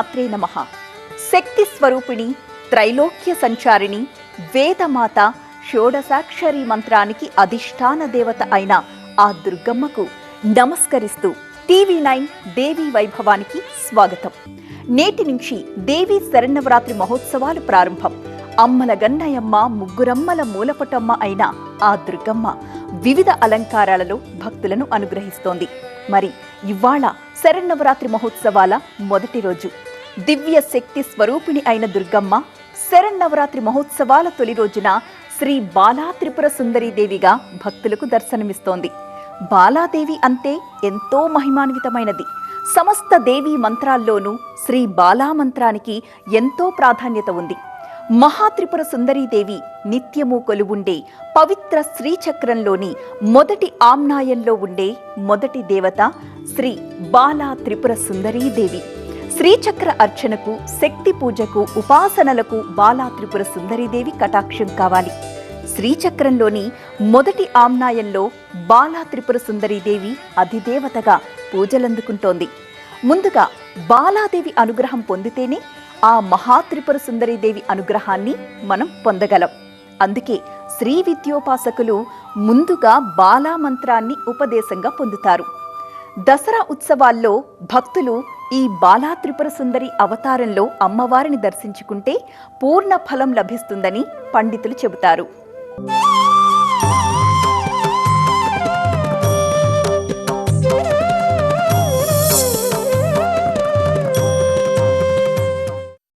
మాత్రే నమః. శక్తి స్వరూపిణి, త్రైలోక్య సంచారిణి, వేదమాత, షోడశాక్షరి మంత్రానికి అధిష్టాన దేవత అయిన ఆ దుర్గమ్మకు నమస్కరిస్తూ టీవీ9 దేవీ వైభవానికి స్వాగతం. నేటి నుంచి దేవీ శరన్నవరాత్రి మహోత్సవాలు ప్రారంభం. అమ్మల గన్నయమ్మ, ముగ్గురమ్మల మూలపటమ్మ అయిన ఆ దుర్గమ్మ వివిధ అలంకారాలలో భక్తులను అనుగ్రహిస్తోంది. మరి ఇవాళ శరన్నవరాత్రి మహోత్సవాల మొదటి రోజు. దివ్య శక్తి స్వరూపిణి అయిన దుర్గమ్మ శరన్నవరాత్రి మహోత్సవాల తొలి రోజున శ్రీ బాలా త్రిపుర సుందరీదేవిగా భక్తులకు దర్శనమిస్తోంది. బాలాదేవి అంటే ఎంతో మహిమాన్వితమైనది. సమస్త దేవీ మంత్రాల్లోనూ శ్రీ బాలా మంత్రానికి ఎంతో ప్రాధాన్యత ఉంది. మహాత్రిపుర సుందరీదేవి నిత్యము కొలువుండే పవిత్ర శ్రీచక్రంలోని మొదటి ఆమ్నాయంలో ఉండే మొదటి దేవత శ్రీ బాలా త్రిపుర సుందరీదేవి. శ్రీచక్ర అర్చనకు, శక్తి పూజకు, ఉపాసనలకు బాలా త్రిపుర సుందరీదేవి కటాక్షం కావాలి. శ్రీచక్రంలోని మొదటి ఆమ్నాయంలో బాలా త్రిపుర సుందరీదేవి అధిదేవతగా పూజలందుకుంటోంది. ముందుగా బాలాదేవి అనుగ్రహం పొందితేనే ఆ మహాత్రిపుర సుందరీదేవి అనుగ్రహాన్ని మనం పొందగలం. అందుకే శ్రీ విద్యోపాసకులు ముందుగా బాలా మంత్రాన్ని ఉపదేశంగా పొందుతారు. దసరా ఉత్సవాల్లో భక్తులు ఈ బాలా త్రిపుర సుందరి అవతారంలో అమ్మవారిని దర్శించుకుంటే పూర్ణ ఫలం లభిస్తుందని పండితులు చెబుతారు.